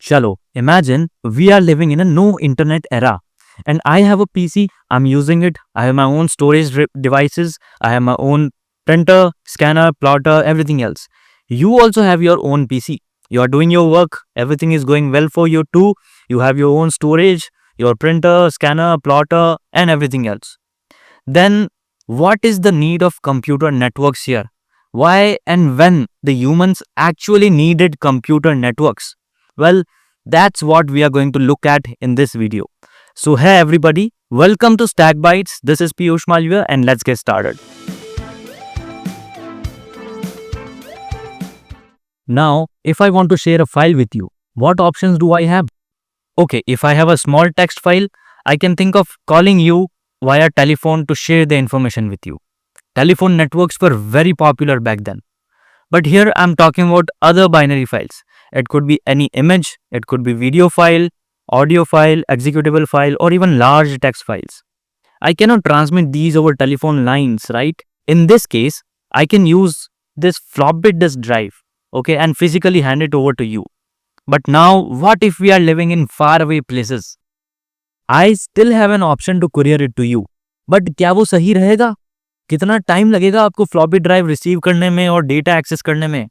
Chalo, imagine we are living in a no internet era. And I have a PC, I'm using it. I have my own storage devices, I have my own printer, scanner, plotter, everything else. You also have your own PC. You are doing your work, everything is going well for you too. You have your own storage, your printer, scanner, plotter, and everything else. Then, what is the need of computer networks here? Why and when the humans actually needed computer networks? Well, that's what we are going to look at in this video. So, hey everybody, welcome to Stack Bytes. This is Piyush Malviya, and let's get started. Now, if I want to share a file with you, what options do I have? Okay, if I have a small text file, I can think of calling you via telephone to share the information with you. Telephone networks were very popular back then. But here I'm talking about other binary files. It could be any image, it could be video file, audio file, executable file, or even large text files. I cannot transmit these over telephone lines, right? In this case, I can use this floppy disk drive, okay, and physically hand it over to you. But now, what if we are living in faraway places? I still have an option to courier it to you. But क्या वो सही रहेगा? कितना time लगेगा आपको floppy drive receive करने में और डेटा एक्सेस करने में?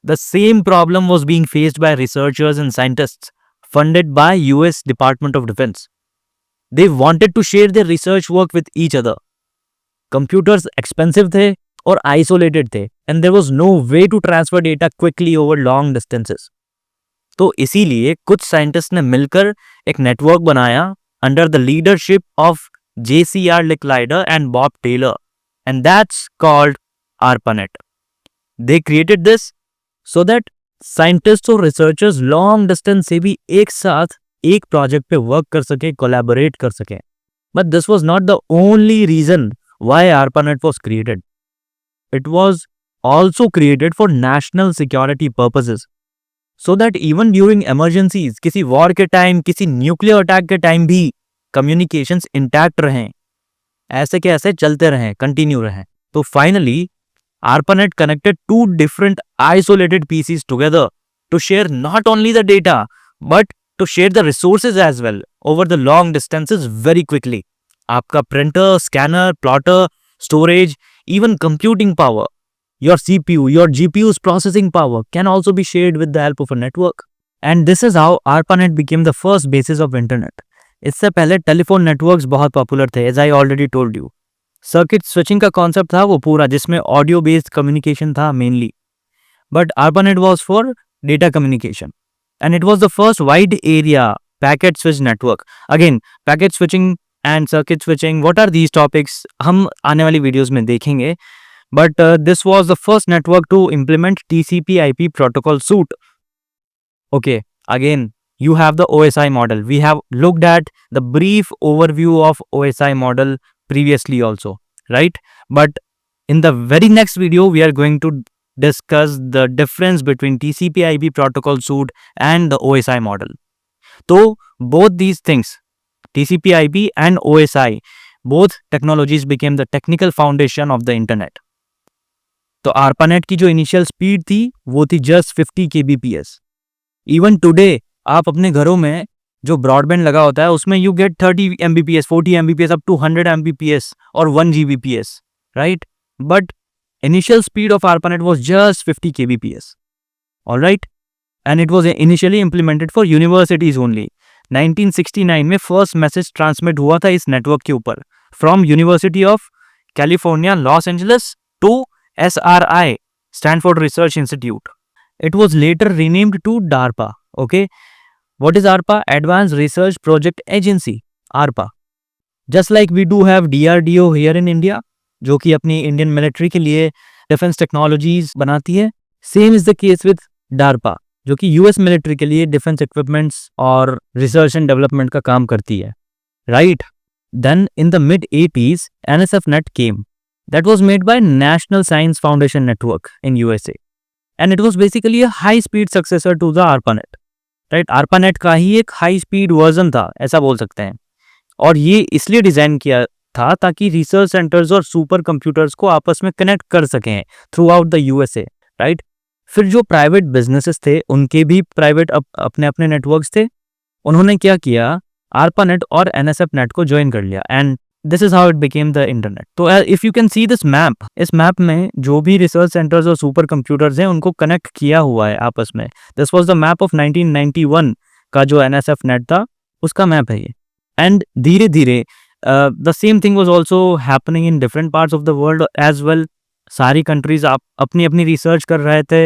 The same problem was being faced by researchers and scientists funded by US Department of Defense. They wanted to share their research work with each other. Computers expensive थे और isolated थे and there was no way to transfer data quickly over long distances. तो इसीलिए कुछ scientist ने मिलकर एक network बनाया under the leadership of JCR Licklider and Bob Taylor, and that's called ARPANET. They created this so that scientist और researchers long distance से भी एक साथ एक प्रोजेक्ट पे वर्क कर सके, कोलैबोरेट कर सके. But this was not the only reason why ARPANET was created. It was also created for national security purposes, so that even during emergencies, किसी वॉर के टाइम, किसी न्यूक्लियर अटैक के time भी communications intact रहें, ऐसे के ऐसे चलते रहें, कंटिन्यू रहें. तो finally ARPANET connected two different isolated PCs together to share not only the data but to share the resources as well over the long distances very quickly. आपका printer, scanner, plotter, storage, even computing power, your CPU, your GPU's processing power can also be shared with the help of a network. And this is how ARPANET became the first basis of internet. इससे पहले telephone networks बहुत popular थे, as I already told you. Circuit switching का concept था वो पूरा, जिसमें audio based communication था mainly. But ARPANET was for data communication and it was the first wide area packet switch network. Again, packet switching and circuit switching, what are these topics, हम आने वाली videos में देखेंगे. But this was the first network to implement TCP/IP protocol suit. Okay, again you have the OSI model. We have looked at the brief overview of OSI model previously also, right? But in the very next video, we are going to discuss the difference between TCP/IP protocol suite and the OSI model. So both these things, TCP/IP and OSI, both technologies became the technical foundation of the internet. तो ARPANET की जो initial speed थी वो थी just 50 kbps. Even today आप अपने घरों में जो ब्रॉडबैंड लगा होता है उसमें you get 30 Mbps, 40 Mbps, up to 100 Mbps और 1 Gbps, right? But initial speed of ARPANET was just 50 kbps, alright? And it was initially implemented for universities only. 1969 में फर्स्ट मैसेज ट्रांसमिट हुआ था इस नेटवर्क के ऊपर from University of California Los Angeles to SRI, Stanford Research Institute. It was later renamed to DARPA. Okay, what is ARPA? Advanced Research Project Agency, ARPA. Just like we do have DRDO here in India, जो कि अपनी Indian military के लिए defence technologies बनाती है. Same is the case with DARPA, जो कि US military के लिए डिफेंस इक्विपमेंट्स और रिसर्च एंड डेवलपमेंट का काम करती है, right? Then in the mid 80s NSFNet came. That was made by National Science Foundation Network in USA. And it was basically a high speed successor to the ARPANET. Right? ARPANET का ही एक high speed version था, ऐसा बोल सकते हैं. और ये इसलिए डिजाइन किया था ताकि रिसर्च सेंटर्स और सुपर कंप्यूटर्स को आपस में कनेक्ट कर सकें through out the USA, right? फिर जो प्राइवेट बिजनेसेस थे उनके भी प्राइवेट अपने अपने नेटवर्क्स थे. उन्होंने क्या किया, ARPANET और NSF नेट को ज्वाइन कर लिया and this is how it became the internet. तो if you can see this map, इस मैप में जो भी रिसर्च सेंटर्स और सुपर कंप्यूटर्स हैं उनको कनेक्ट किया हुआ है आपस में. This was the map of 1991 का जो NSF नेट था उसका मैप है ये. एंड धीरे धीरे the same thing was also happening in different parts of the world as well. सारी कंट्रीज आप अपनी अपनी रिसर्च कर रहे थे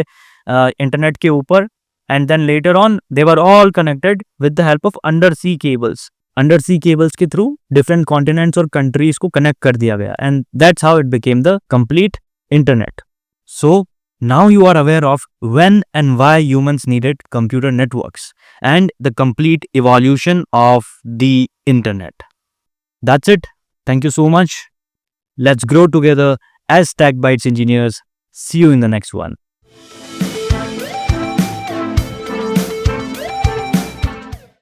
इंटरनेट के ऊपर. And then later on, they were all connected with the help of undersea cables. Undersea cables के through different continents और countries को connect कर दिया गया. And that's how it became the complete internet. So now you are aware of when and why humans needed computer networks and the complete evolution of the internet. That's it. Thank you so much. Let's grow together as TechBytes engineers. See you in the next one.